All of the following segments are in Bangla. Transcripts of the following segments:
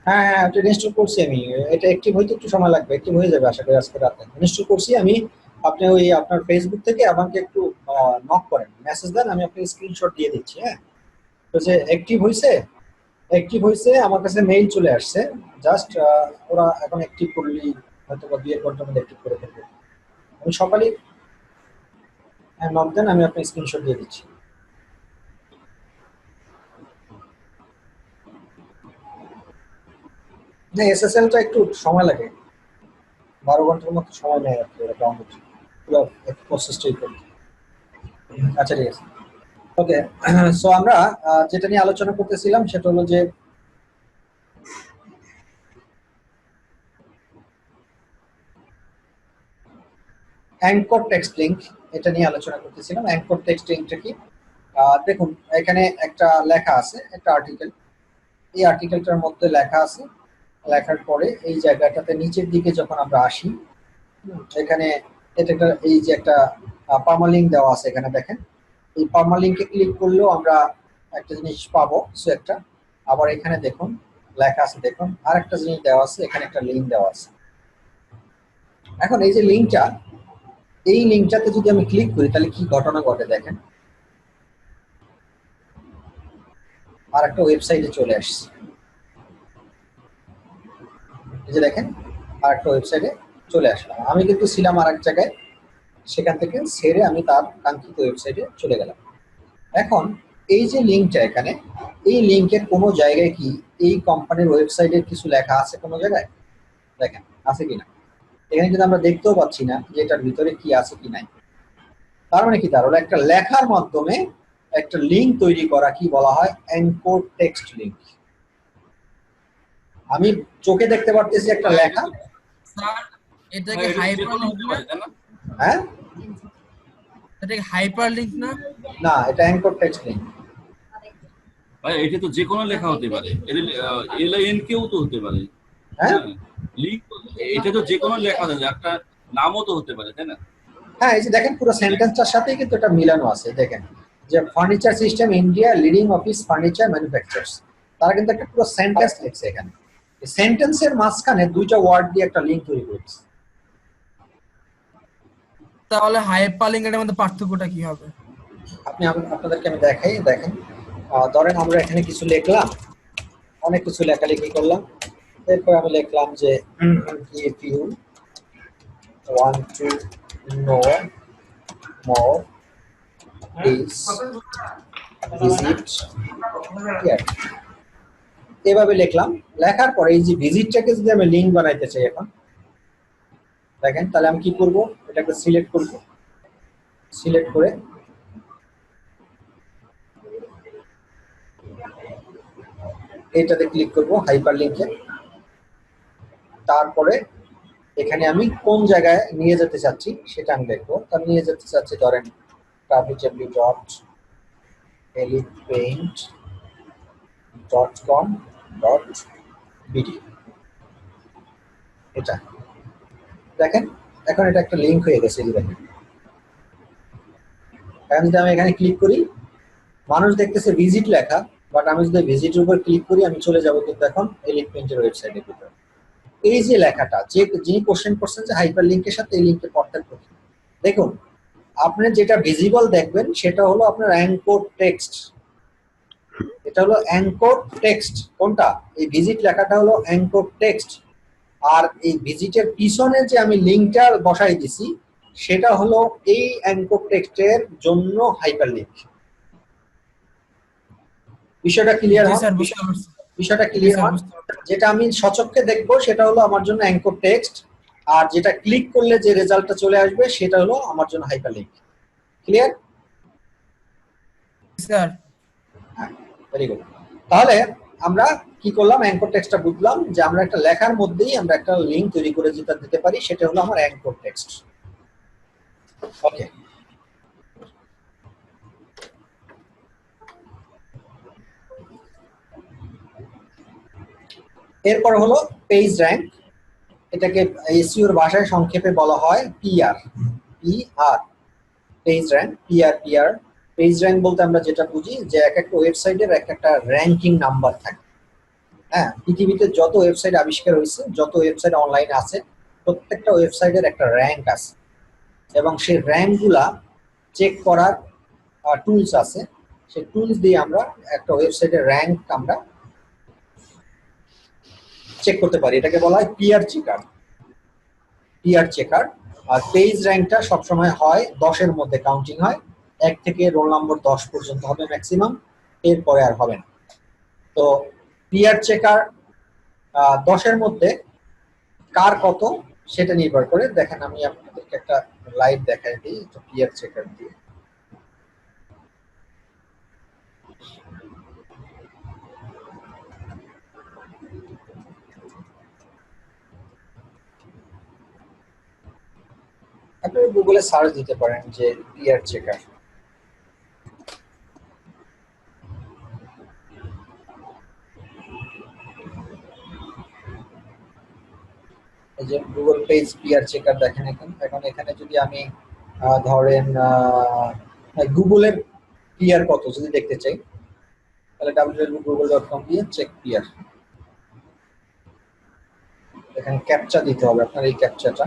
হ্যাঁ হ্যাঁ, ওটা ইনস্টল করছি আমি। এটা অ্যাক্টিভ হইতে একটু সময় লাগবে, অ্যাক্টিভ হয়ে যাবে আশা করি আজকে রাতে। ইনস্টল করছি আমি। আপনি ওই আপনার ফেসবুক থেকে আমাকে একটু নক করেন, মেসেজ দেন, আমি আপনাকে স্ক্রিনশট দিয়ে দিচ্ছি। হ্যাঁ, তো যে অ্যাক্টিভ হয়েছে, অ্যাক্টিভ হয়েছে আমার কাছে মেইল চলে আসছে। জাস্ট ওরা এখন অ্যাক্টিভ করলেই হয়তো বা 2 এক ঘন্টার মধ্যে অ্যাক্টিভ করে ফেলবে। আমি সকালেই নক দেন, আমি আপনাকে স্ক্রিনশট দিয়ে দিচ্ছি। না, এসএসএলটা একটু সময় লাগে, 12 ঘন্টার মতো সময় নেয় আর কি ওরা ডাউনলোড পুরো প্রসেসটাই করতে। আচ্ছা ঠিক আছে। ওকে। সো আমরা যেটা নিয়ে আলোচনা করতেছিলাম সেটা হলো যে অ্যাঙ্কর টেক্সট লিঙ্ক। এটা নিয়ে আলোচনা করতেছিলাম। অ্যাঙ্কর টেক্সট লিঙ্কটা কি? দেখুন, এখানে একটা লেখা আছে, একটা আর্টিকেল। এই আর্টিকেলটার মধ্যে লেখা আছে, লেখার পরে এই জায়গাটাতে নিচের দিকে যখন আমরা আসি, এখানে এটা একটা, এই যে একটা পার্মালিঙ্ক দেওয়া আছে এখানে দেখেন। এই পার্মালিঙ্কে ক্লিক করলেও আমরা একটা জিনিস পাবো, কিছু একটা। আবার এখানে দেখুন লেখা আছে, দেখুন আর একটা জিনিস দেওয়া আছে, এখানে একটা লিঙ্ক দেওয়া আছে। এখন এই যে লিঙ্কটা, এই লিঙ্কটাতে যদি আমি ক্লিক করি তাহলে কি ঘটনা ঘটে দেখেন। আর একটা ওয়েবসাইটে চলে আসছে, এই যে দেখেন, আর একটা ওয়েবসাইটে চলে আসলাম। আমি কিন্তু ছিলাম আর এক জায়গায়, সেখান থেকে ছেড়ে আমি তার কাঙ্ক্ষিত ওয়েবসাইটে চলে গেলাম। এখন এই যে লিঙ্কটা এখানে, এই লিঙ্কের কোনো জায়গায় কি এই কোম্পানির ওয়েবসাইটের কিছু লেখা আছে কোনো জায়গায়? দেখেন আছে কিনা। এখানে কিন্তু আমরা দেখতেও পাচ্ছি না যে এটার ভিতরে কি আছে কি নাই। তার মানে কি, তার হলো একটা লেখার মাধ্যমে একটা লিঙ্ক তৈরি করা কি বলা হয়? Anchor text link. আমি চোখে দেখতে পারতেছি একটা ভাই এটা লেখা। তো স্যার, এটা ভাই কি এটা তো যে হাইপার কোনো লিংক হতে না? পারে, তাই না? হ্যাঁ, এটা কি হাইপার লিংক না? না, এটা অ্যাঙ্কর টেক্সট লিঙ্ক। ভাই এটা তো যে কোনো লেখা হতে পারে, এটা এলআইএন কেও তো হতে পারে। হ্যাঁ হ্যাঁ, লিঙ্ক। এটা তো যে কোনো লেখা হতে পারে, একটা নামও তো হতে পারে, তাই না? হ্যাঁ, এই যে দেখেন পুরো লেখা। সেন্টেন্সটার সাথেই কিন্তু এটা মিলানো আছে। দেখেন যে furniture system India leading office furniture manufacturers, তারা কিন্তু একটা পুরো সেন্টেন্স লিখছে এখানে। সেন্টেন্সের মাঝখানে দুইটা ওয়ার্ড দিয়ে একটা লিঙ্ক তৈরি করেছে। তাহলে হাইপার লিংকের মধ্যে পার্থক্যটা কি হবে? আপনাদেরকে আমি দেখাই, দেখেন। ধরেন আমরা এখানে কিছু লিখলাম, অনেক কিছু লেখালেখি করলাম। এরপর আমি লিখলাম যে if you want to know more please visit here. এভাবে লিখলাম। লেখার পরে এই যে ভিজিটটাকে যদি আমি লিঙ্ক বানাইতে চাই এখন, দেখেন তাহলে আমি কি করব, এটাকে সিলেক্ট করব। সিলেক্ট করে এটাতে ক্লিক করব, হাইপার লিঙ্কে। তারপরে এখানে আমি কোন জায়গায় নিয়ে যেতে চাচ্ছি সেটা আমি দেখবো। তা নিয়ে যেতে চাচ্ছি ধরেন www.elitepaint.com.bd, এটা দেখেন। এখন এটা একটা লিঙ্ক হয়ে গেছে, এই যে দেখেন। এখন যদি আমি এখানে ক্লিক করি, মানুষ দেখতেছে ভিজিট লেখা, বাট আমি যদি ভিজিটের উপর ক্লিক করি আমি চলে যাবো কিন্তু এখন এলিট পেইন্টের ওয়েবসাইটের ভিতরে। এই যে লেখাটা, যে যিনি কোশ্চেন করছেন যে হাইপার লিঙ্কের সাথে এই লিঙ্কের পার্থক্য কি, দেখুন। আপনি যেটা ভিজিবল দেখবেন সেটা হলো আপনার অ্যাঙ্কর টেক্সট। এটা হলো অ্যাঙ্কর টেক্সট। কোনটা? এই ভিজিট লেখাটা হলো অ্যাঙ্কর টেক্সট। আর এই ভিজিটের পিছনে যে আমি লিঙ্কটা বসাই দিছি সেটা হলো এই অ্যাঙ্কর টেক্সটের জন্য হাইপার লিঙ্ক। বিষয়টা ক্লিয়ার জি হন? স্যার, বুঝতে পারছি। বিষয়টা জি ক্লিয়ার স্যার, হন? বুঝতে পারছি। যেটা আমি সচক্ষে দেখবো সেটা হলো আমার জন্য অ্যাঙ্কর টেক্সট, আর যেটা ক্লিক করলে যে রেজাল্টটা চলে আসবে সেটা হলো আমার জন্য hyper link. Clear? Sir, very good. তাহলে আমরা কি করলাম, অ্যাঙ্কর টেক্সটটা বুঝলাম যে আমরা একটা লেখার মধ্যেই আমরা একটা লিঙ্ক তৈরি করে যেটা দিতে পারি সেটা হলো আমার অ্যাঙ্কর টেক্সট। ওকে। এরপর হলো পেজ র্যাঙ্ক। এটাকে এসইওর ভাষায় সংক্ষেপে বলা হয় PR. PR, page rank, PR. PR, page rank বলতে আমরা যেটা বুঝি যে এক একটা ওয়েবসাইটের এক একটা র্যাঙ্কিং নাম্বার থাকে। হ্যাঁ, পৃথিবীতে যত ওয়েবসাইট আবিষ্কার হয়েছে, যত ওয়েবসাইট অনলাইনে আছে, প্রত্যেকটা ওয়েবসাইটের একটা র্যাঙ্ক আছে, এবং সেই র্যাঙ্কগুলা চেক করার টুলস আছে। সেই টুলস দিয়ে আমরা একটা ওয়েবসাইটের র্যাঙ্ক আমরা চেক করতে পারি। এটাকে বলা হয় পিয়ার চেকার। Peer checker. আর পেজ র্যাঙ্কটা সবসময় হয় 10-এর মধ্যে কাউন্টিং হয়, 1 থেকে রোল নম্বর 10 পর্যন্ত হবে ম্যাক্সিমাম, এরপরে আর হবে না। তো পিয়ার চেকার 10-এর মধ্যে কার কত সেটা নির্ভর করে। দেখেন আমি আপনাদেরকে একটা লাইভ দেখাই দিই পিয়ার চেকার দিয়ে। আপনি গুগলে সার্চ দিতে পারেন যে পিয়ার চেকার। এই যে গুগল পেজ পিয়ার চেকার দেখেন। এখন এখানে যদি আমি ধরেন গুগলের পিয়ার কত যদি দেখতে চাই, তাহলে www.google.com দিয়ে চেক পিয়ার। এখানে ক্যাপচা দিতে হবে, আপনার এই ক্যাপচাটা।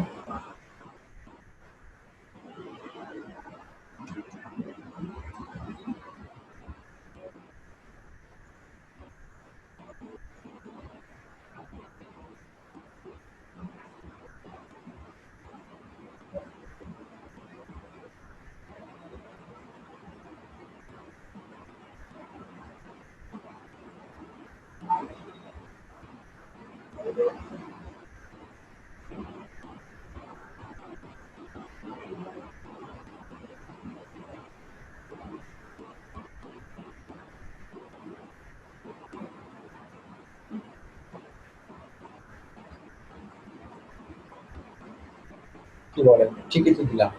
কি বলেন, ঠিকই তো দিলাম।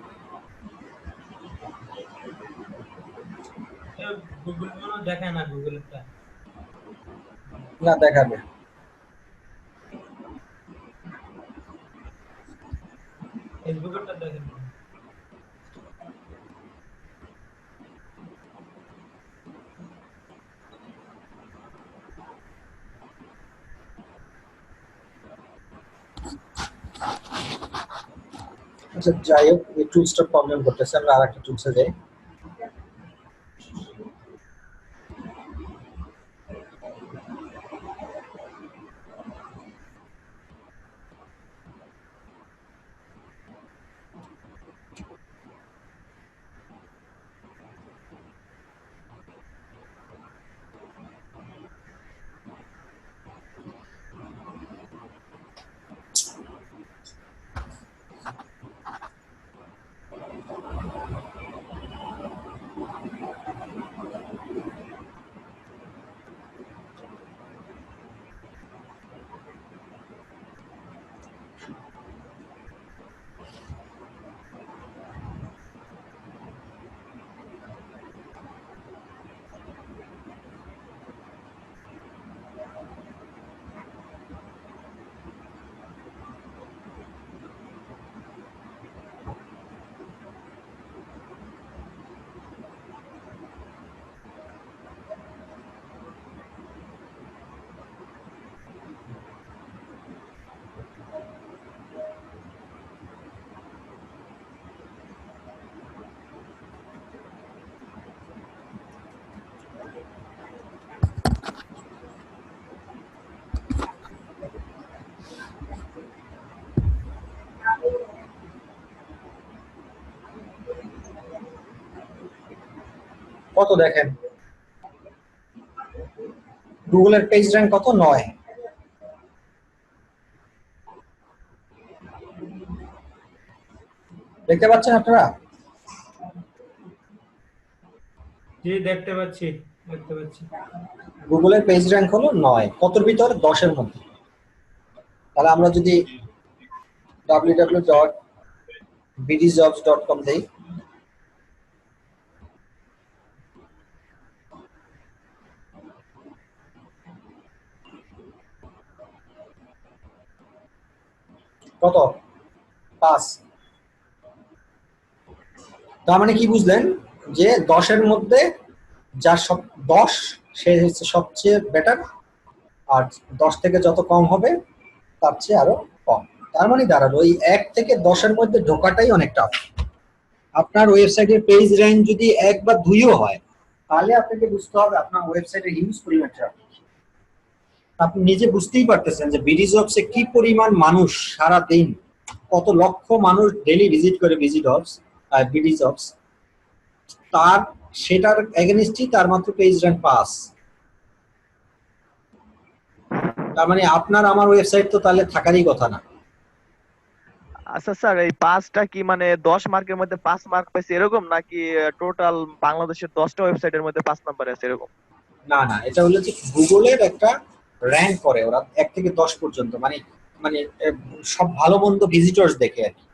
গুগল মনে দেখায় না, গুগলটা না, দেখাবে। ফেসবুকেরটা দেখেন। আচ্ছা, যাই হোক, এই টুলসটা প্রবলেম করতেছে, আমরা আর একটা টুলসে যাই। কত দেখেন, গুগলের পেজ র্যাঙ্ক কত? 9। দেখতে পাচ্ছেন আপনারা? জি, দেখতে পাচ্ছি, দেখতে পাচ্ছি। গুগলের পেজ র্যাঙ্ক হলো 9, কতর ভিতর? 10-এর মধ্যে। তাহলে আমরা যদি www.bdjobs.com দেই, কত? 5। তার মানে কি বুঝলেন? যে 10-এর মধ্যে যার 10 সে হচ্ছে সবচেয়ে বেটার, আর 10 থেকে যত কম হবে তার চেয়ে আরো কম। তার মানে দাঁড়ালো ওই 1 থেকে 10-এর মধ্যে ঢোকাটাই অনেক টাফ। আপনার ওয়েবসাইটের পেজ র্যাঙ্ক যদি 1 বা 2ও হয়, তাহলে আপনাকে বুঝতে হবে আপনার ওয়েবসাইটের হিউজ পরিমাণ ট্রাফিক। আপনি নিজে বুঝতেই পারতেছেন যে বিডি জবসে কি পরিমাণ মানুষ সারা দিন, কত লক্ষ মানুষ ডেইলি ভিজিট করে বিডি জবস, তার সেটার এগেনস্টই তার মাত্র পেজ র্যাঙ্ক 5। তার মানে আপনার আমার ওয়েবসাইট তো তাহলে থাকারই কথা না। আচ্ছা স্যার, এই 5টা কি মানে 10 মার্কের মধ্যে 5 মার্ক পাইছে এরকম, নাকি টোটাল বাংলাদেশের 10টা ওয়েবসাইটের মধ্যে 5 নাম্বার আছে এরকম? না না, এটা হলো যে গুগলের একটা র্যাঙ্ক করে ওরা 1 থেকে 10 পর্যন্ত, মানে মানে সব ভালো মন্দ ভিজিটর্স দেখে আর কি,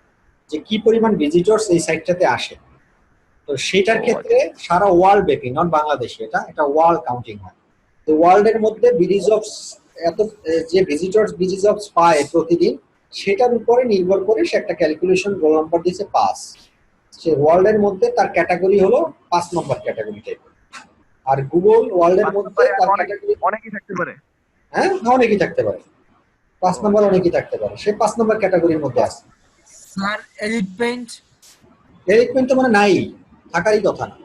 যে কি পরিমাণ ভিজিটর্স এই সাইটটাতে আসে। তো সেটার ক্ষেত্রে সারা ওয়ার্ল্ড ব্যাপী, নট বাংলাদেশে, এটা ওয়ার্ল্ড কাউন্টিং হয়। তো ওয়ার্ল্ডের মধ্যে বিডি জবস এত যে বিডি জবস পায় প্রতিদিন, সেটার উপরে নির্ভর করে সে একটা ক্যালকুলেশন রোল নাম্বার দিয়েছে 5। সে ওয়ার্ল্ডের মধ্যে তার ক্যাটাগরি হলো 5 নম্বর ক্যাটাগরি টাইপ। আর গুগল ওয়ার্ল্ডের মধ্যে তার ক্যাটাগরি অনেকই থাকতে পারে। হ্যাঁ, অনেকই থাকতে পারে, 5 নম্বর অনেকই থাকতে পারে, সে 5 নম্বর ক্যাটাগরির মধ্যে আছে। স্যার এডিট পেইন্ট এলিটমেন্ট তো মানে নাই, থাকারই কথা না,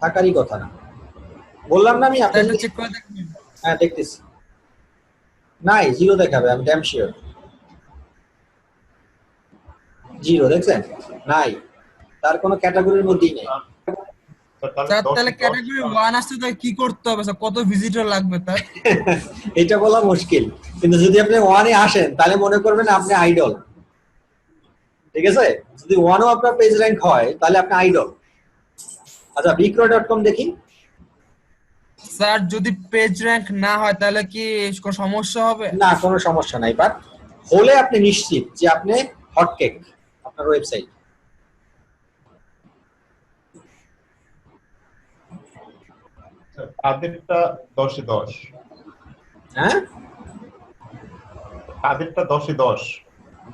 থাকারই কথা না। বললাম না আমি তাহলে আপনাকে। চেক করে দেখবেন। হ্যাঁ দেখতেছি, নাই, জিরো দেখাবে, আমি ড্যাম শিওর। জিরো দেখছেন? নাই, তার কোনো ক্যাটাগরির মধ্যেই নেই। স্যার তাহলে ক্যাটাগরি 1 আসতে তাহলে কি করতে হবে স্যার? কত ভিজিটর লাগবে তার? এটা বলা মুশকিল, কিন্তু যদি আপনি ওয়ানে আসেন তাহলে মনে করবেন আপনি আইডল। ঠিক আছে, যদি ওয়ানও আপনার পেজ র্যাঙ্ক হয় তাহলে আপনি আইডল। আচ্ছা, বিক্রয়.কম দেখি। স্যার যদি পেজ র্যাঙ্ক না হয় তাহলে কি কোনো সমস্যা হবে? না, কোনো সমস্যা নাই, বাট হলে আপনি নিশ্চিত যে আপনি হটকেক আপনার ওয়েবসাইট। তাদেরটা 10-এ 10। হ্যাঁ, তাদেরটা 10-এ 10।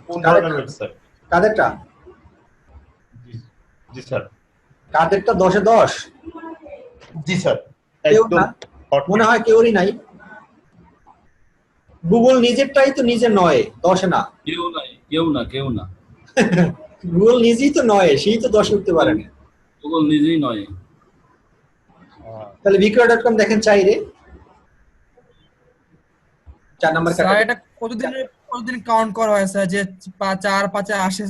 কোন কাদের- ধরনের ওয়েবসাইট? কাদেরটা? জি স্যার। কাদেরটা 10-এ 10? জি স্যার, কেউ একদম না, hot মনে হয় কেউরই নাই। গুগল নিজেরটাই তো নিজে নয়, 10-এ না। কেউ নাই, কেউ না, কেউ না। গুগল নিজেই তো নয়, সেই তো 10-এ উঠতে পারে না। গুগল নিজেই নয়। তাহলে বিক্রয়.কম দেখেন চাইরে 4 নম্বর স্যার ক্যাটাগরি। এটা কতদিন কাউন্ট করা হয় স্যার, যে 4-5-এ আসে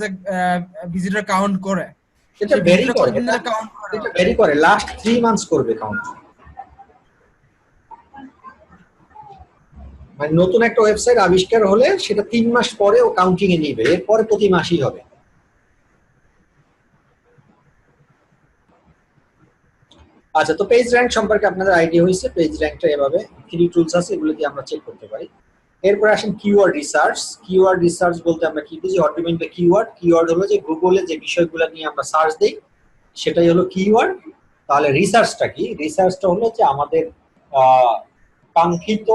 ভিজিটর কাউন্ট করে? এটা সেই ভেরি ভিজিটর করে, কতদিন ধরে কাউন্ট করে? এটা ভেরি করে, লাস্ট 3 মান্থস করবে কাউন্ট। মানে নতুন একটা ওয়েবসাইট আবিষ্কার হলে সেটা 3 মাস পরে ও কাউন্টিং এ নিবে, এরপরে প্রতি মাসই হবে। আচ্ছা, তো পেজ র্যাঙ্ক সম্পর্কে আপনাদের আইডিয়া হয়েছে। পেজ র্যাঙ্কটা এভাবে 3 টুলস আছে, এগুলো দিয়ে আমরা চেক করতে পারি। এরপর আসেন কিওয়ার্ড রিসার্চ। কিওয়ার্ড রিসার্চ বলতে আমরা কি বুঝি? What do mean by keyword? Keyword হলো যে গুগলে যে বিষয়গুলো নিয়ে আমরা সার্চ দেই সেটাই হলো কিওয়ার্ড। তাহলে রিসার্চটা কি? রিসার্চটা হলো যে আমাদের কাঙ্ক্ষিত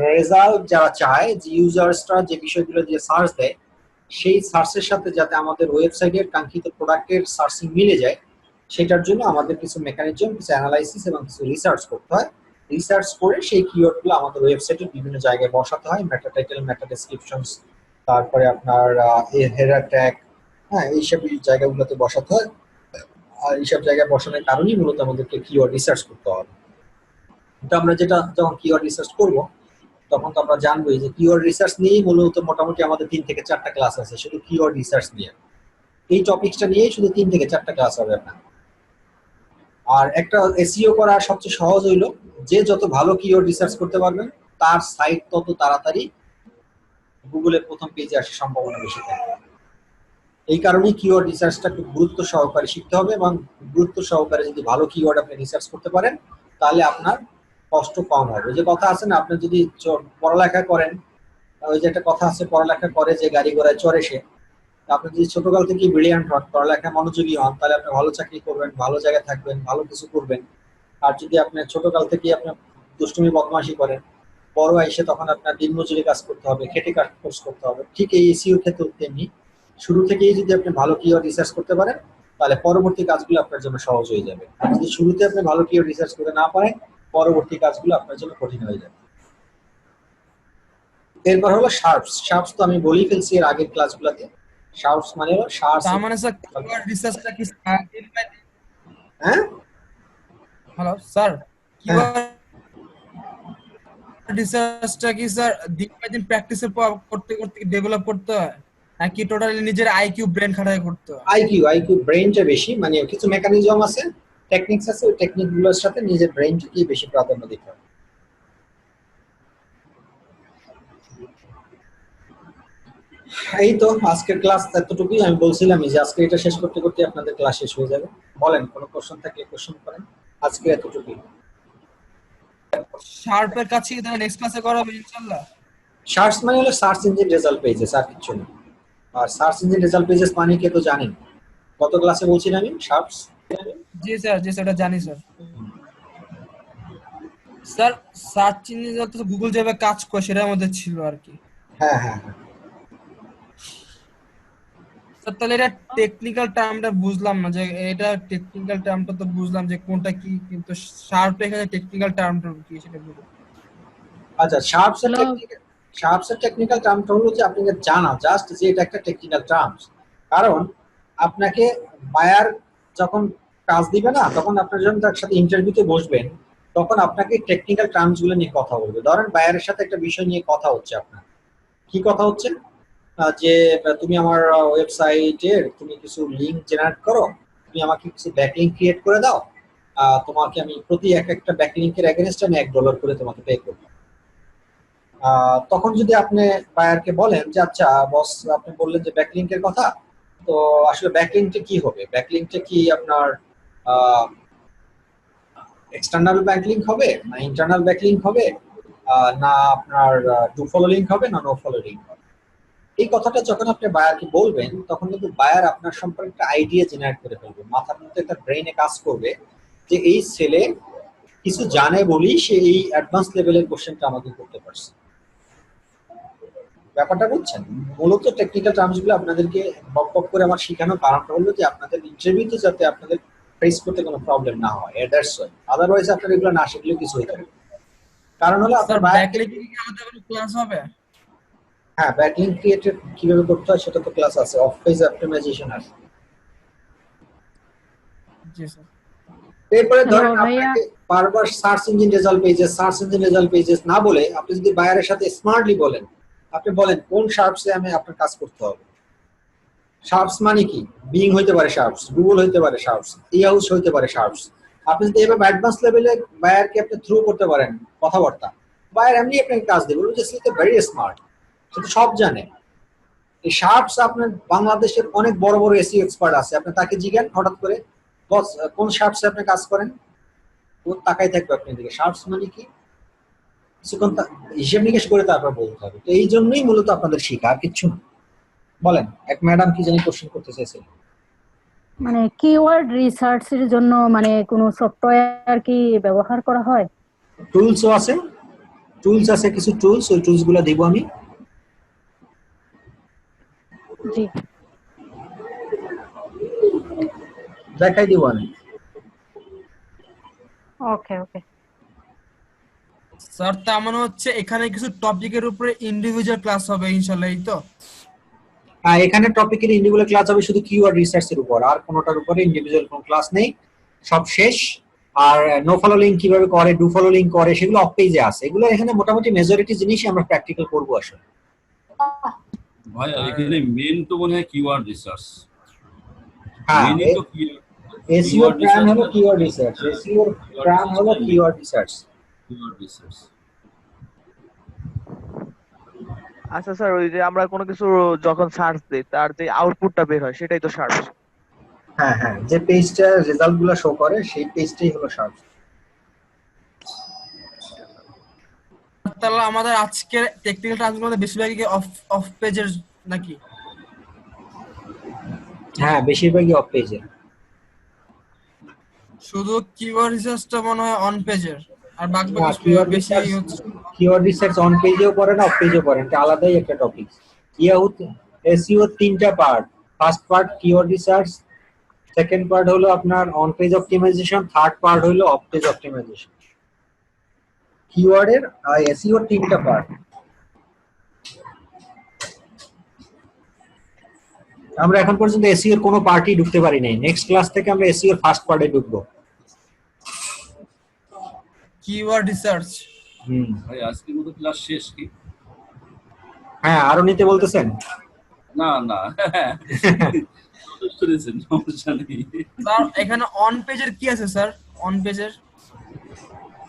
রেজাল্ট যারা চায়, যে ইউজার্সরা যে বিষয়গুলো দিয়ে সার্চ দেয়, সেই সার্চের সাথে যাতে আমাদের ওয়েবসাইটের কাঙ্ক্ষিত প্রোডাক্টের সার্চিং মিলে যায়, সেটার জন্য আমাদের কিছু মেকানিজম, কিছু অ্যানালাইসিস এবং কিছু রিসার্চ করতে হয়। রিসার্চ করে সেই কিওয়ার্ডগুলো আমাদের ওয়েবসাইটের বিভিন্ন জায়গায় বসাতে হয়, মেটা টাইটেল, মেটা ডেসক্রিপশনস, তারপরে আপনার হেডার ট্যাগ, হ্যাঁ, এইসব জায়গাগুলোতে বসাতে হয়। আর এইসব জায়গায় বসানোর কারণেই মূলত আমাদেরকে কিওয়ার্ড রিসার্চ করতে হবে। তো আমরা যখন কিওয়ার্ড রিসার্চ করব, তখন তো আমরা জানবোই যে কিওয়ার্ড রিসার্চ নিয়েই মূলত মোটামুটি আমাদের 3 থেকে 4টা ক্লাস আছে শুধু কিওয়ার্ড রিসার্চ নিয়ে। এই টপিকসটা নিয়েই শুধু 3 থেকে 4টা ক্লাস হবে আপনার। আর একটা এসইও করা সবচেয়ে সহজ হইলো, যে যত ভালো কিওয়ার্ড রিসার্চ করতে পারবেন তার সাইট তত তাড়াতাড়ি গুগলের প্রথম পেজে আসার সম্ভাবনা বেশি থাকে। এই কারণেই কিওয়ার্ড রিসার্চটা খুব গুরুত্ব সহকারে শিখতে হবে, এবং গুরুত্ব সহকারে যদি ভালো কিওয়ার্ড আপনি রিসার্চ করতে পারেন তাহলে আপনার কষ্ট কম হবে। ওই যে কথা আছে না, আপনি যদি পড়ালেখা করেন, ওই যে একটা কথা আছে, পড়ালেখা করে যে গাড়ি ঘোড়ায় চড়ে সে। আপনি যদি ছোটকাল থেকে ব্রিলিয়ান্ট হন, পড়ালেখায় মনোযোগী হন, তাহলে আপনি ভালো চাকরি করবেন, ভালো জায়গায় থাকবেন, ভালো কিছু করবেন। আর যদি আপনি ছোটকাল থেকে আপনি দুষ্টুমি বদমাশি করেন, বড় এসে তখন আপনার দিনমজুরি কাজ করতে হবে, খেটে কাজ করতে হবে। ঠিক এই এসইও ক্ষেত্রে তেমনি শুরু থেকেই যদি আপনি ভালো কিওয়ার্ড রিসার্চ করতে পারেন, তাহলে পরবর্তী কাজগুলো আপনার জন্য সহজ হয়ে যাবে। আর যদি শুরুতে আপনি ভালো কিওয়ার্ড রিসার্চ করতে না পারেন, পরবর্তী কাজগুলো আপনার জন্য কঠিন হয়ে যাবে। এরপর হলো শার্পস। শার্পস তো আমি বলেই ফেলছি এর আগের ক্লাসগুলোতে। শার্পস মানে হলো শার্পস। তার মানে স্যার কিওয়ার্ড রিসার্চটা কি দিন বাই দিন? হ্যাঁ হ্যালো স্যার, হ্যাঁ কিওয়ার্ড রিসার্চটা কি স্যার দিন বাই দিন প্র্যাকটিসের করতে করতে ডেভেলপ করতে হয় নাকি টোটালি নিজের আইকিউ ব্রেন খাটায় করতে হয়? আইকিউ ব্রেনটা বেশি, মানে কিছু মেকানিজম আছে, টেকনিক্স আছে, ওই টেকনিক গুলোর সাথে নিজের ব্রেনটাকে বেশি প্রাধান্য দিতে হবে। এই তো আজকের ক্লাস এতটুকুই। আমি বলছিলাম যে আজকে এটা শেষ করতে করতে আপনাদের ক্লাস শেষ হয়ে যাবে। বলেন কোনো কোশ্চেন থাকলে কোশ্চেন করেন। আজকে এতটুকুই। শার্পের কাছে কি তাহলে নেক্সট ক্লাসে করা হবে ইনশাআল্লাহ? সার্চ মানে হলো সার্চ ইঞ্জিন রেজাল্ট পেজেস, আর কিছু না। আর সার্চ ইঞ্জিন রেজাল্ট পেজেস মানে কি তো জানেন, গত ক্লাসে বলছিলাম আমি সার্চ। জি স্যার, এটা জানি স্যার। স্যার সার্চ ইঞ্জিন তো গুগল যেভাবে কাজ করে সেটার মধ্যে ছিল আর কি। হ্যাঁ হ্যাঁ হ্যাঁ। স্যার তাহলে এটা টেকনিক্যাল টার্মটা বুঝলাম না, যে এটা টেকনিক্যাল টার্মটা তো বুঝলাম যে কোনটা কি, কিন্তু শার্পের এখানে টেকনিক্যাল টার্মটা কি সেটা বুঝলাম। আচ্ছা, শার্পসের টেকনিক্যাল টার্মটা হলো যে আপনাকে জানা জাস্ট যে এটা একটা টেকনিক্যাল টার্মস। কারণ আপনাকে বায়ার যখন কাজ দিবে না, তখন আপনার যখন তার সাথে ইন্টারভিউতে বসবেন, তখন আপনাকে টেকনিক্যাল টার্মস গুলো নিয়ে কথা বলবে। ধরেন বায়ারের সাথে একটা বিষয় নিয়ে কথা হচ্ছে, আপনার কি কথা হচ্ছে, যে তুমি আমার ওয়েবসাইটের তুমি কিছু লিঙ্ক জেনারেট করো, তুমি আমাকে কিছু ব্যাকলিঙ্ক ক্রিয়েট করে দাও, তোমাকে আমি প্রতি একটা ব্যাকলিঙ্কের এগেইনস্টে আমি $1 করে তোমাকে পে করবো। তখন যদি আপনি বায়ারকে বলেন যে আচ্ছা বস, আপনি বললেন যে ব্যাকলিঙ্কের কথা, তো আসলে ব্যাকলিঙ্কটা কি হবে, ব্যাকলিঙ্কটা কি আপনার এক্সটার্নাল ব্যাকলিঙ্ক হবে না ইন্টারনাল ব্যাকলিঙ্ক হবে, না আপনার ডু ফলো লিঙ্ক হবে না নো ফলো লিঙ্ক হবে। এই কথাটা যখন আপনি বায়ারকে বলবেন, তখন কিন্তু বায়ার আপনার সম্পর্কে একটা আইডিয়া জেনারেট করে ফেলবে, মাথার মধ্যে একটা ব্রেইনে কাজ করবে যে এই ছেলে কিছু জানে বলি সে এই অ্যাডভান্স লেভেলের কোশ্চেনটা আমাকে করতে পারছে। ব্যাপারটা বুঝছেন? মূলত টেকনিক্যাল টার্মস গুলো আপনাদেরকে বক বক করে আমার শেখানোর কারণটা হলো যে আপনাদের ইন্টারভিউতে যাতে আপনাদের ফেস করতে কোনো প্রবলেম না হয়, দ্যাটস ওয়াই। আদারওয়াইজ আপনার এগুলো না শিখলেও কিছু হয়ে যাবে। কারণ হলো স্যার আপনার বায়ারকে, ব্যাকলিঙ্কিং কি আমাদের কোনো ক্লাস হবে? হ্যাঁ ব্যাকলিঙ্ক ক্রিয়েট কিভাবে করতে হয় সেটা তো ক্লাস আছে, অফ পেজ অপটিমাইজেশন আছে। জি স্যার। এরপরে হ্যালো ধরেন ভাইয়া। আপনাকে বারবার সার্চ ইঞ্জিন রেজাল্ট পেজেস না বলে আপনি যদি বায়ারের সাথে স্মার্টলি বলেন, আপনি বলেন কোন শার্পসে আমি আপনার কাজ করতে হবে। শার্পস মানে কি, বিং হইতে পারে শার্পস, গুগল হইতে পারে শার্পস, ইয়াহুস হইতে পারে শার্পস। আপনি যদি এভাবে অ্যাডভান্স লেভেলে বায়ারকে আপনি থ্রু করতে পারেন কথাবার্তা, বায়ার এমনি আপনাকে কাজ দেবে, জাস্ট ভেরি স্মার্ট, সে তো সব জানে। এই শার্পস আপনার বাংলাদেশের অনেক বড় বড় এসইও এক্সপার্ট আছে, আপনি তাকে জিজ্ঞান হঠাৎ করে বস কোন শার্পসে আপনি কাজ করেন, ও তাকাই থাকবে আপনার দিকে। শার্পস মানে কি, কিছুক্ষণ হিসেব নিকেশ করে তারপর বলতে হবে। তো এই জন্যই মূলত আপনাদের শিখা, আর কিচ্ছু না। বলেন, এক ম্যাডাম কি জানি কোশ্চেন করতে চাইছেন। মানে কিওয়ার্ড রিসার্চের জন্য মানে কোনো সফটওয়্যার কি ব্যবহার করা হয়? টুলসও আছে, টুলস আছে কিছু টুলস, ওই টুলস গুলো দিব আমি। জি দেখাই দিব আমি। ওকে ওকে। স্যার তার মানে হচ্ছে এখানে কিছু টপিকের উপরে ইন্ডিভিজুয়াল ক্লাস হবে ইনশাআল্লাহ, এই তো? এখানে টপিকের ইন্ডিভিজুয়াল ক্লাস হবে শুধু কিওয়ার্ড রিসার্চের উপর, আর কোনোটার উপরে ইন্ডিভিজুয়াল কোনো ক্লাস নেই, সব শেষ। আর নো ফলো লিঙ্ক কিভাবে করে, ডু ফলো লিঙ্ক করে, সেগুলো অফ পেজে আছে। এগুলো এখানে মোটামুটি মেজরিটি জিনিসই আমরা প্র্যাকটিক্যাল করব আসলে। ভাই এখানে মেন তো মনে হয় কিওয়ার্ড রিসার্চ। হ্যাঁ, মেনই তো এসইও প্ল্যান হলো কিওয়ার্ড রিসার্চ, এসইও প্ল্যান হলো কিওয়ার্ড রিসার্চ। আচ্ছা স্যার, ওই যে আমরা কোনো কিছু যখন সার্চ দিই তার যে আউটপুটটা বের হয় সেটাই তো সার্চ। হ্যাঁ হ্যাঁ, যে পেজটা রেজাল্ট গুলো শো করে সেই পেজটাই হলো সার্চ। তাহলে আমাদের আজকের টেকনিক্যাল টার্মস মধ্যে বেশিরভাগই কি অফ পেজের নাকি? হ্যাঁ, বেশিরভাগই অফ পেজে। শুধু কিওয়ার্ড রিসার্চটা মনে হয় অন পেজের, আর বাকি কিওয়ার্ড বেশি রিসার্চ, হচ্ছে কিওয়ার্ড রিসার্চ অন পেজেও পড়ে না অফ পেজেও পড়ে, এটা আলাদাই একটা টপিক। ইয়াহু এসইও তিনটা part, first part keyword research, second part হলো আপনার on page optimization, third part হলো অফ পেজ অপটিমাইজেশন। কিওয়ার্ডের এসইও তিনটা পার্ট। আমরা এখন পর্যন্ত এসইও এর কোনো পার্টই ঢুকতে পারি নাই। নেক্সট ক্লাস থেকে আমরা এসইও এর ফার্স্ট পার্টে ঢুকবো। Keyword research. ভাই আজকের মতো ক্লাস শেষ কি? হ্যাঁ, আরো নিতে বলতেছেন? না না শুনেছেন, সমস্যা নেই। স্যার এখানে অন পেজের কি আছে স্যার? অন পেজের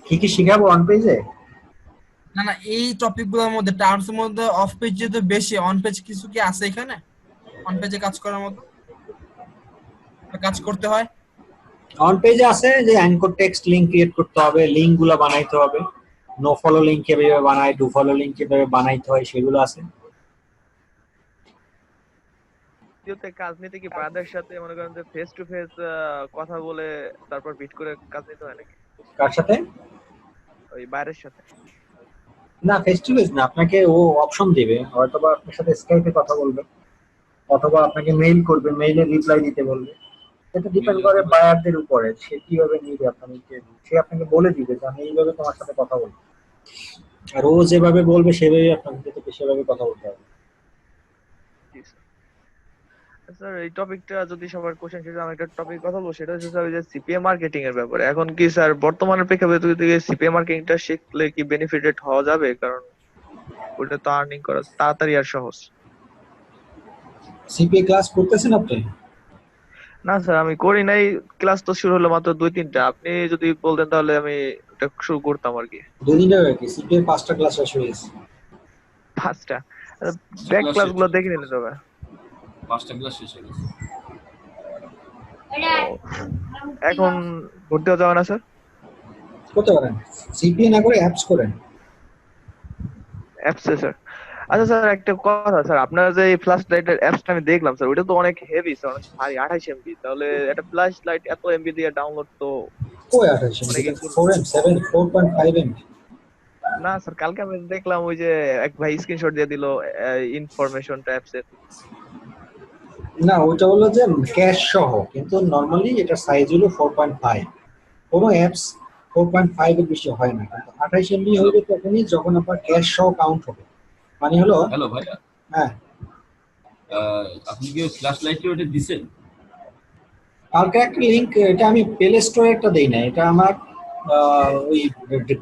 কি কি শিখাবো অন পেজে? না না, এই টপিকগুলোর মধ্যে টার্মস এর মধ্যে অফ পেজ যেহেতু বেশি, অন পেজ কিছু কি আছে এখানে অন পেজে কাজ করার মতো, কাজ করতে হয়? অন পেজে আছে যে অ্যাঙ্কর টেক্সট লিংক ক্রিয়েট করতে হবে, লিংক গুলো বানাইতে হবে, নো ফলো লিংক কিভাবে বানায়, ডু ফলো লিংক কিভাবে বানাইতে হয় সেগুলো আছে। এসইওতে কাজ নিতে কি ব্রাদার সাথে মনে করেন যে ফেস টু ফেস কথা বলে তারপর বিট করে কাজ নিতে হয় নাকি কার সাথে? ওই বাইরের সাথে? না, ফেস টু ফেস না, আপনাকে ও অপশন দিবে, হয়তো বা আপনার সাথে স্কাইপে কথা বলবে অথবা আপনাকে মেইল করবে, মেইলে রিপ্লাই দিতে বলবে। এটা ডিপেন্ড করে বায়ারদের উপরে, সে কিভাবে নিবে আপনাকে, সে আপনাকে বলে দিবে যে আমি এইভাবে তোমার সাথে কথা বলবো, আর ও যেভাবে বলবে সেভাবে আপনাকে সেভাবে কথা বলতে হবে। স্যার এই টপিকটা যদি সবার কোশ্চেন শেষে আমি একটা টপিক কথা বলবো, সেটা হচ্ছে স্যার ওই যে সিপিএ মার্কেটিং এর ব্যাপারে। এখন কি স্যার বর্তমানের প্রেক্ষাপটে যদি সিপিএ মার্কেটিংটা শিখলে কি বেনিফিটেড হওয়া যাবে? কারণ ওটা তো আর্নিং করা তাড়াতাড়ি আর সহজ। সিপিএ ক্লাস করতেছেন আপনি? না স্যার আমি করি নাই, ক্লাস তো শুরু হলো মাত্র 2-3টা। আপনি যদি বলতেন তাহলে আমি এটা শুরু করতাম আর কি। দুদিন আগে কি সিপিএ 5টা ক্লাস শেষ হয়ে গেছে। 5টা ব্যাক ক্লাস গুলো দেখে নিলে তবে 5টা ক্লাস শেষ হয়ে গেছে। এখন ভর্তি হওয়া যাবে না স্যার? করতে পারেন, সিপিএ না করে অ্যাপস করেন। অ্যাপসে স্যার? আচ্ছা স্যার একটা কথা স্যার, আপনার যে এই ফ্ল্যাশ লাইটের অ্যাপসটা আমি দেখলাম স্যার, ওটা তো অনেক হেভি স্যার, অনেক ভারী, 28 এমবি। তাহলে একটা ফ্ল্যাশ লাইট এত এমবি দিয়ে ডাউনলোড তো কই 28 এমবি? 4M 7 4.5 MB. না স্যার, কালকে আমি দেখলাম ওই যে এক ভাই স্ক্রিনশট দিয়ে দিল ইনফরমেশনটা অ্যাপসের। না, ওইটা হলো যে ক্যাশ সহ, কিন্তু নরমালি এটা সাইজ হলো 4.5। কোনো অ্যাপস 4.5 এর বেশি হয় না, কিন্তু 28 এমবি হবে তখনই যখন আপনার ক্যাশ সহ কাউন্ট হবে। মানে হলো, হ্যালো ভাইয়া, হ্যাঁ আপনি কি ফ্ল্যাশ লাইটে ওটা দিছেন? কালকে একটা লিংক, এটা আমি প্লে স্টোরে একটা দেই না, এটা আমার ওই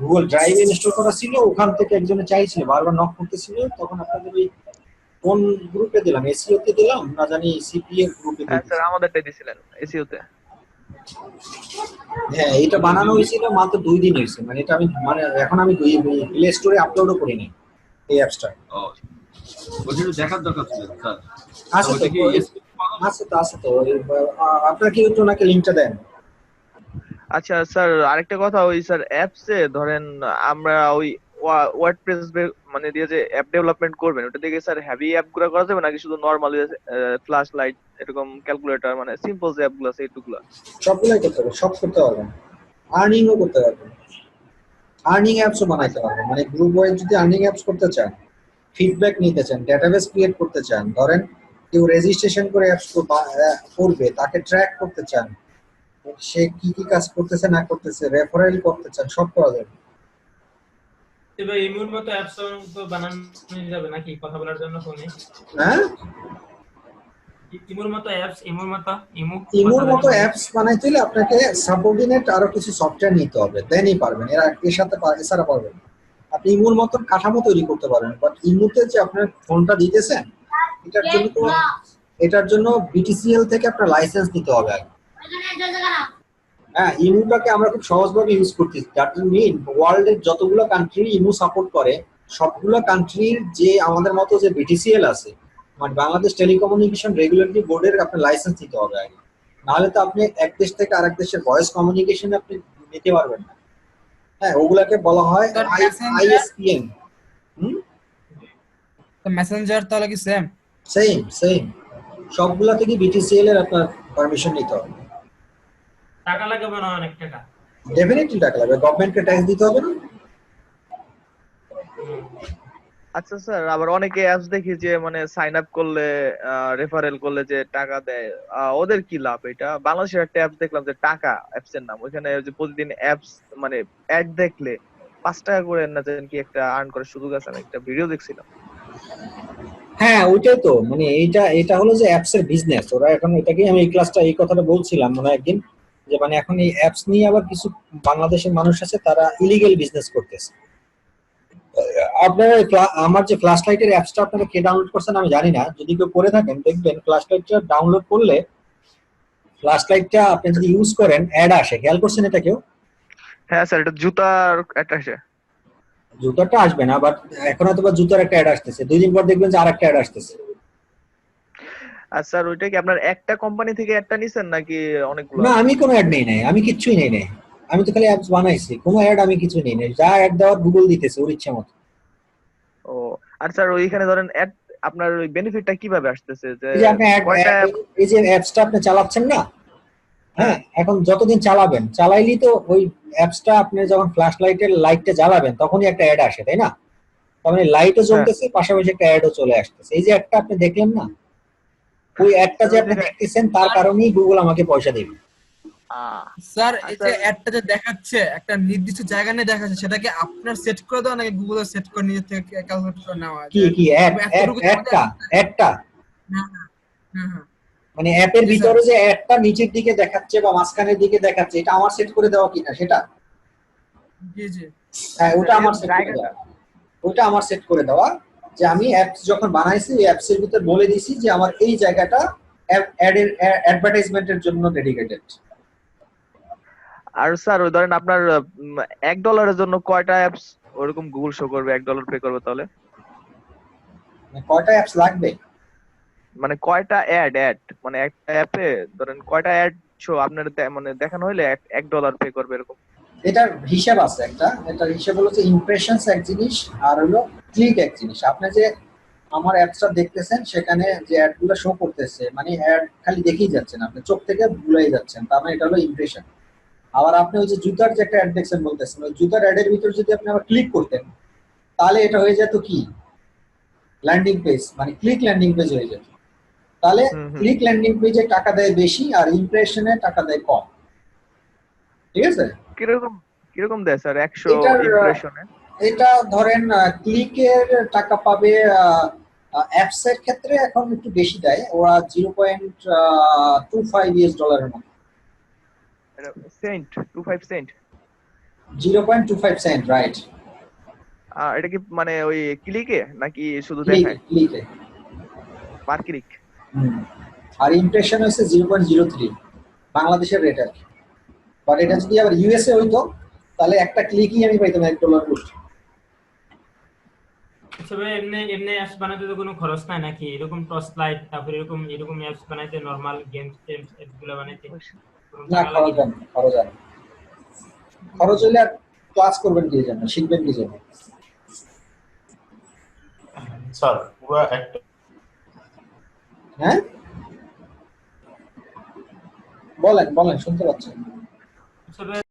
গুগল ড্রাইভ ইনস্টল করা ছিল, ওখান থেকে একজনে চাইছিল, বারবার নক করতেছিল, তখন আপনাদের ওই কোন গ্রুপে দিলাম, এসইও তে দিলাম না জানি সিপিএ গ্রুপে হ্যাঁ স্যার, দিয়েছি। আমাদেরটাই দিছিলেন এসইওতে। হ্যাঁ, এটা বানানো হয়েছিল মাত্র 2 দিন হয়েছে, মানে এটা আমি মানে এখন আমি প্লে স্টোরে আপলোডও করিনি এই অ্যাপসটা। ও, ওটা একটু দেখার দরকার ছিল স্যার। আছে তো, ওটা কি আছে তো আপনারা কি একটু ওনাকে লিংকটা দেন। আচ্ছা স্যার, আরেকটা কথা, ওই স্যার অ্যাপসে ধরেন আমরা ওই ওয়ার্ডপ্রেস মানে দিয়ে যে অ্যাপ ডেভেলপমেন্ট করবেন, ওটা থেকে স্যার হেভি অ্যাপ গুলো করা যাবে নাকি শুধু নরমালি ফ্ল্যাশ লাইট এরকম ক্যালকুলেটর মানে সিম্পল যে অ্যাপ গুলো আছে এইটুকুলা? সবগুলাই করতে হবে, সব করতে পারবেন, আর্নিংও করতে পারবেন, আর্নিং অ্যাপসও বানাইতে পারবেন। মানে গ্রুপ ওয়াইজ যদি আর্নিং অ্যাপস করতে চান, ফিডব্যাক নিতে চান, ডেটাবেস ক্রিয়েট করতে চান, ধরেন কেউ রেজিস্ট্রেশন করে অ্যাপস করবে, তাকে ট্র্যাক করতে চান, সে কি কি কাজ করতেছে না করতেছে, রেফারেল করতে চান, সব করা যাবে। এবার ইমুর মতো অ্যাপস তো বানানো যাবে নাকি কথা বলার জন্য ফোনে? হ্যাঁ, ইমুর মতো অ্যাপস, ইমুর মতো অ্যাপস বানাইতে হলে আপনাকে সাবঅর্ডিনেট আরো কিছু সফটওয়্যার নিতে হবে, দেনই পারবেন। এর সাথে এছাড়া পারবেন না। আপনি ইমুর মতন কাঠামো তৈরি করতে পারবেন, বাট ইমুতে যে আপনার ফোনটা দিতেছেন, এটার জন্য বিটিসিএল থেকে আপনার লাইসেন্স নিতে হবে আগে। হ্যাঁ, ইমুটাকে আমরা খুব সহজভাবে ইউজ করতেছি, দ্যাট মিন ওয়ার্ল্ডের যতগুলো কান্ট্রি ইমু সাপোর্ট করে, সবগুলো কান্ট্রির যে আমাদের মতো যে বিটিসিএল আছে, মানে বাংলাদেশ টেলিকমিউনিকেশন রেগুলেটরি বোর্ডের আপনার লাইসেন্স নিতে হবে আগে, নাহলে তো আপনি এক দেশ থেকে আরেক দেশের ভয়েস কমিউনিকেশন আপনি নিতে পারবেন না। হ্যাঁ, ওগুলাকে বলা হয় আইএসপিএন। তো মেসেঞ্জার তাহলে কি সেম? সেম সবগুলা থেকে বিটিসিএল এর আপনার পারমিশন নিতে হবে। টাকা লাগে মনে হয়, অনেক টাকা। ডেফিনেটলি টাকা লাগবে, গভর্নমেন্টকে ট্যাক্স দিতে হবে না। আচ্ছা স্যার, আবার অনেকে অ্যাপস দেখি যে মানে সাইন আপ করলে রেফারেল করলে যে টাকা দেয়, ওদের কি লাভ? এটা বাংলাদেশের একটা অ্যাপস দেখলাম যে টাকা অ্যাপস এর নাম, ওইখানে যে প্রতিদিন অ্যাপস মানে অ্যাড দেখলে 5 টাকা করে না জানেন কি একটা আর্ন করার সুযোগ আছে, আমি একটা ভিডিও দেখছিলাম। হ্যাঁ ওইটাই তো, মানে এইটা এটা হলো যে অ্যাপস এর বিজনেস। ওরা এখন এটাকে, আমি এই ক্লাসটা এই কথাটা বলছিলাম মনে হয় একদিন, যে মানে এখন এই অ্যাপস নিয়ে আবার কিছু বাংলাদেশের মানুষ আছে তারা ইলিগেল বিজনেস করতেছে। আপনারা আমার যে ফ্ল্যাশ লাইটের অ্যাপসটা আপনারা কে ডাউনলোড করছেন আমি জানি না, যদি কেউ করে থাকেন দেখবেন ফ্ল্যাশ লাইটটা ডাউনলোড করলে ফ্ল্যাশ লাইটটা আপনি যদি ইউজ করেন অ্যাড আসে, খেয়াল করছেন এটা কেউ? হ্যাঁ স্যার, এটা জুতার একটা আছে। জুতারটা আসবে না, বাট এখন হয়তো বা জুতার একটা অ্যাড আসতেছে, 2 দিন পর দেখবেন যে আরেকটা অ্যাড আসতেছে। আর স্যার ওইটা কি আপনার একটা কোম্পানি থেকে একটা নিছেন নাকি অনেকগুলো? না আমি কোনো অ্যাড নেই নাই, আমি কিচ্ছুই নেই নাই, আমি তো খালি অ্যাপস বানাইছি, কোনো অ্যাড আমি কিছু নেই নাই, যা অ্যাড দেওয়ার গুগল দিতেছে ওর ইচ্ছা মতো। ও, আর স্যার ওইখানে ধরেন অ্যাড আপনার ওই বেনিফিটটা কিভাবে আসতেছে যে এই যে আপনি কয়টা এই যে অ্যাপসটা আপনি চালাচ্ছেন না, হ্যাঁ এখন যতদিন চালাবেন, চালাইলেই তো ওই অ্যাপসটা আপনি যখন ফ্ল্যাশ লাইটের লাইটটা জ্বালাবেন তখনই একটা অ্যাড আসে, তাই না? তার মানে লাইটও জ্বলতেছে, পাশাপাশি একটা অ্যাডও চলে আসতেছে। এই যে একটা আপনি দেখলেন না, ওই অ্যাডটা যে আপনি দেখতেছেন তার কারণেই গুগল আমাকে পয়সা দেবে। স্যার এই যে অ্যাডটা যে দেখাচ্ছে একটা নির্দিষ্ট জায়গা নিয়ে দেখাচ্ছে, সেটাকে আপনার সেট করে দেওয়া নাকি গুগলে সেট করে নিজে থেকে ক্যালকুলেট করে নেওয়া? কি কি অ্যাড একটা হ্যাঁ হ্যাঁ হ্যাঁ। মানে অ্যাপের জি, স্যার। ভিতরে যে অ্যাডটা নিচের দিকে দেখাচ্ছে বা মাঝখানের দিকে দেখাচ্ছে, এটা আমার সেট করে দেওয়া কিনা সেটা? জি জি। হ্যাঁ ওটা আমার সেট করে দেওয়া, ওটা আমার সেট করে দেওয়া, যে আমি অ্যাপস যখন বানাইছি এই অ্যাপস এর ভিতর বলে দিছি যে আমার এই জায়গাটা অ্যাডভার্টাইজমেন্টের জন্য ডেডিকেটেড। আর স্যার ওই ধরেন আপনার $1 জন্য কয়টা অ্যাপস ওরকম গুগল শো করবে, $1 পে করবে তাহলে? মানে কয়টা অ্যাপস লাগবে, মানে কয়টা অ্যাড মানে একটা অ্যাপে ধরেন কয়টা অ্যাড শো আপনার মানে দেখানো হইলে $1 পে করবে এরকম? এটার হিসাব আছে একটা, এটার হিসাব হলো যে ইমপ্রেশনস এক জিনিস আর হলো ক্লিক এক জিনিস। আপনি যে আমার অ্যাপসটা দেখতেছেন সেখানে যে অ্যাডগুলো শো করতেছে, মানে অ্যাড খালি দেখেই যাচ্ছেন, আপনি চোখ থেকে ভুলেই যাচ্ছেন, তার মানে এটা হলো ইমপ্রেশন। আবার আপনি ওই যে জুতার যে একটা অ্যাড দেখছেন বলতেছেন, ওই জুতার অ্যাডের ভিতর যদি আপনি আবার ক্লিক করতেন তাহলে এটা হয়ে যেত কি ল্যান্ডিং পেজ, মানে ক্লিক ল্যান্ডিং পেজ হয়ে যেত। তাহলে ক্লিক ল্যান্ডিং পেজে টাকা দেয় বেশি আর ইমপ্রেশনে টাকা দেয় কম, ঠিক আছে? কিরকম কিরকম দেয় স্যার 100 এটার ইমপ্রেশনে? এটা ধরেন ক্লিকের টাকা পাবে, অ্যাপস এর ক্ষেত্রে এখন একটু বেশি দেয় ওরা, 0.25 US ডলারের মতো। Cent 25 cent? 0.25 cent, right. এটা কি মানে ওই ক্লিকে নাকি শুধু দেখায় ক্লিকে পার ক্লিক? আর ইমপ্রেশন হচ্ছে 0.03 বাংলাদেশের রেট আর কি। বাট এটা যদি আবার ইউএসএ হইতো তাহলে একটা ক্লিকই আমি পাইতাম $1 করে। আচ্ছা ভাই, এমনি এমনি অ্যাপস বানাতে তো কোনো খরচ নাই নাকি? এরকম টর্চ লাইট তারপর এরকম এরকম অ্যাপস বানাইতে, নরমাল গেমস টেমস অ্যাপসগুলো বানাইতে কোনো না টাকা লাগে? খরচ হয় না। খরচ হইলে আর ক্লাস করবেন কি জন্য, শিখবেন কি জন্য? স্যার পুরো একটা হ্যাঁ বলেন বলেন, শুনতে পাচ্ছেন? আচ্ছা ভাই,